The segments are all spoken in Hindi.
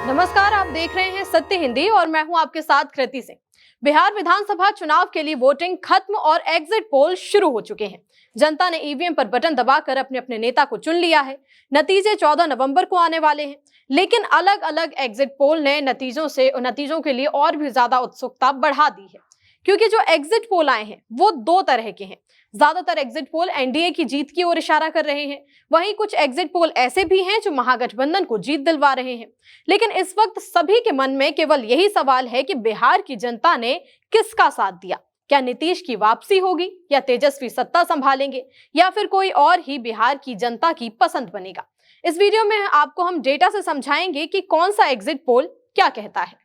नमस्कार, आप देख रहे हैं सत्य हिंदी और मैं हूं आपके साथ कृति सिंह। बिहार विधानसभा चुनाव के लिए वोटिंग खत्म और एग्जिट पोल शुरू हो चुके हैं। जनता ने ईवीएम पर बटन दबाकर अपने अपने नेता को चुन लिया है। नतीजे 14 नवंबर को आने वाले हैं, लेकिन अलग अलग एग्जिट पोल ने नतीजों के लिए और भी ज्यादा उत्सुकता बढ़ा दी है, क्योंकि जो एग्जिट पोल आए हैं वो दो तरह के हैं। ज्यादातर एग्जिट पोल एनडीए की जीत की ओर इशारा कर रहे हैं, वहीं कुछ एग्जिट पोल ऐसे भी हैं जो महागठबंधन को जीत दिलवा रहे हैं। लेकिन इस वक्त सभी के मन में केवल यही सवाल है कि बिहार की जनता ने किसका साथ दिया। क्या नीतीश की वापसी होगी, या तेजस्वी सत्ता संभालेंगे, या फिर कोई और ही बिहार की जनता की पसंद बनेगा। इस वीडियो में आपको हम डेटा से समझाएंगे कि कौन सा एग्जिट पोल क्या कहता है।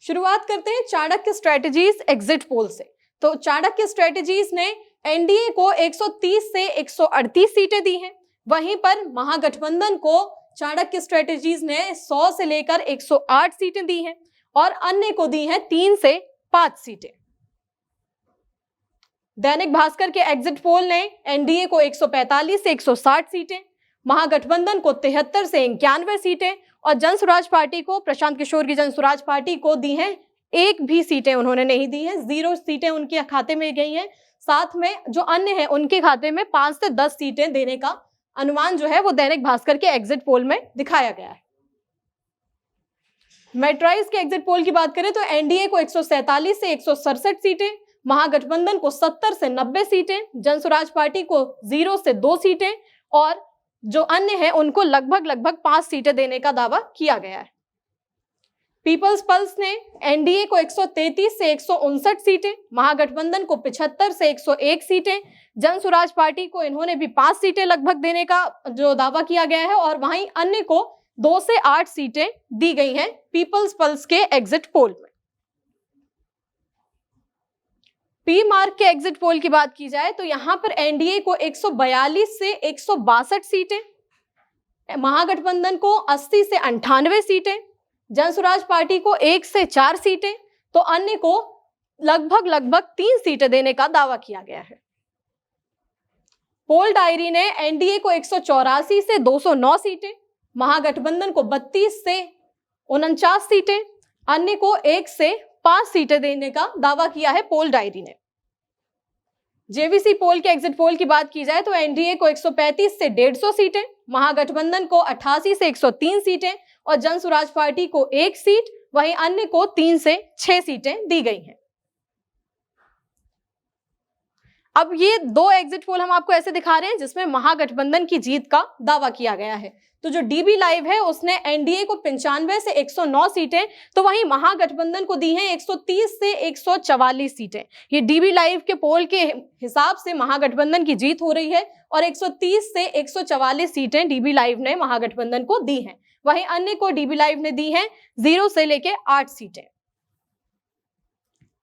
शुरुआत करते हैं चाणक्य स्ट्रेटजीज एग्जिट पोल से। तो चाणक्य स्ट्रेटजीज ने एनडीए को 130 से 138 सीटें दी हैं, वहीं पर महागठबंधन को चाणक्य स्ट्रेटजीज ने 100 से लेकर 108 सीटें दी हैं और अन्य को दी हैं 3 से 5 सीटें। दैनिक भास्कर के एग्जिट पोल ने एनडीए को 145 से 160 सीटें, महागठबंधन को 73 से 91 सीटें और जनसुराज पार्टी को, प्रशांत किशोर की जनसुराज पार्टी को दी हैं एक भी सीटें उन्होंने नहीं दी हैं, 0 सीटें उनके खाते में गई हैं। साथ में जो अन्य हैं उनके खाते में 5 से 10 सीटें देने का अनुमान जो है वो दैनिक भास्कर के एग्जिट पोल में दिखाया गया है। मेट्राइज के एग्जिट पोल की बात करें तो एनडीए को 147 से 167 सीटें, महागठबंधन को 70 से 90 सीटें, जनसुराज पार्टी को 0 से 2 सीटें और जो अन्य हैं उनको लगभग 5 सीटें देने का दावा किया गया है। पीपल्स पल्स ने एनडीए को 133 से 159 सीटें, महागठबंधन को 75 से 101 सीटें, जनसुराज पार्टी को इन्होंने भी 5 सीटें लगभग देने का जो दावा किया गया है और वहीं अन्य को 2 से 8 सीटें दी गई हैं पीपल्स पल्स के एग्जिट पोल में। पी मार्क के एग्जिट पोल की बात की जाए तो यहां पर एनडीए को 142 से 162 सीटें, महागठबंधन को 80 से 98 सीटें, जनसुराज पार्टी को 1 से 4 सीटें तो अन्य को लगभग 3 सीटें देने का दावा किया गया है। पोल डायरी ने एनडीए को 184 से 209 सीटें, महागठबंधन को 32 से 49 सीटें, अन्य को 1 से 5 सीटें देने का दावा किया है पोल डायरी ने। जेवीसी पोल के एग्जिट पोल की बात की जाए तो एनडीए को 135 से 150 सीटें, महागठबंधन को 88 से 103 सीटें और जनसुराज पार्टी को 1 सीट, वहीं अन्य को 3 से 6 सीटें दी गई हैं। अब ये दो एग्जिट पोल हम आपको ऐसे दिखा रहे हैं जिसमें महागठबंधन की जीत का दावा किया गया है। तो जो डीबी लाइव है उसने एनडीए को 95 से 109 सीटें तो वहीं महागठबंधन को दी हैं 130 से 144 सीटें। ये डीबी लाइव के पोल के हिसाब से महागठबंधन की जीत हो रही है और 130 से 144 सीटें डीबी लाइव ने महागठबंधन को दी हैं, वहीं अन्य को डीबी लाइव ने दी हैं 0 से लेके 8 सीटें।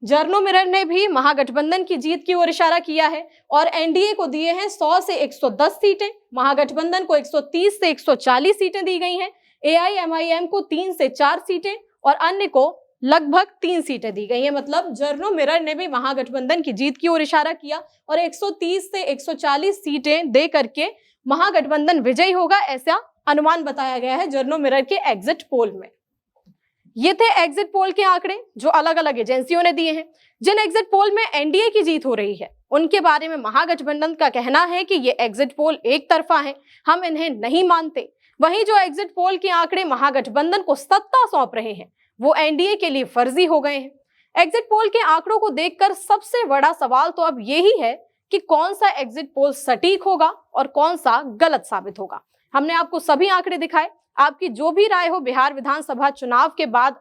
जर्नो मिरर ने भी महागठबंधन की जीत की ओर इशारा किया है और एनडीए को दिए हैं 100 से 110 सीटें, महागठबंधन को 130 से 140 सीटें दी गई हैं, एआईएमआईएम को 3 से 4 सीटें और अन्य को लगभग 3 सीटें दी गई हैं। मतलब जर्नो मिरर ने भी महागठबंधन की जीत की ओर इशारा किया और 130 से 140 सीटें दे करके महागठबंधन विजयी होगा, ऐसा अनुमान बताया गया है जर्नो मिरर के एग्जिट पोल में। ये थे एग्जिट पोल के आंकड़े जो अलग अलग एजेंसियों ने दिए हैं। जिन एग्जिट पोल में एनडीए की जीत हो रही है उनके बारे में महागठबंधन का कहना है कि ये एग्जिट पोल एक तरफा है, हम इन्हें नहीं मानते। वहीं जो एग्जिट पोल के आंकड़े महागठबंधन को सत्ता सौंप रहे हैं वो एनडीए के लिए फर्जी हो गए हैं। एग्जिट पोल के आंकड़ों को देखकर सबसे बड़ा सवाल तो अब यही है कि कौन सा एग्जिट पोल सटीक होगा और कौन सा गलत साबित होगा। हमने आपको सभी आंकड़े दिखाए। आपकी जो भी राय हो बिहार विधानसभा चुनाव के बाद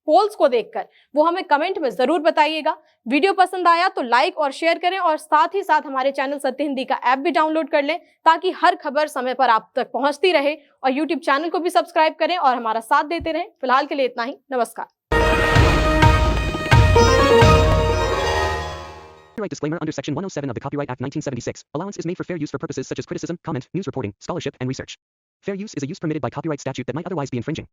पोल्स को देखकर वो हमें कमेंट में जरूर बताइएगा। वीडियो पसंद आया तो लाइक और शेयर करें और साथ ही साथ हमारे चैनल सत्य हिंदी का ऐप भी डाउनलोड कर लें ताकि हर खबर समय पर आप तक पहुंचती रहे, और यूट्यूब चैनल को भी सब्सक्राइब करें और हमारा साथ देते रहें। फिलहाल के लिए इतना ही, नमस्कार। Copyright disclaimer under Section 107 of the Copyright Act 1976. Allowance is made for fair use for purposes such as criticism, comment, news reporting, scholarship, and research. Fair use is a use permitted by copyright statute that might otherwise be infringing.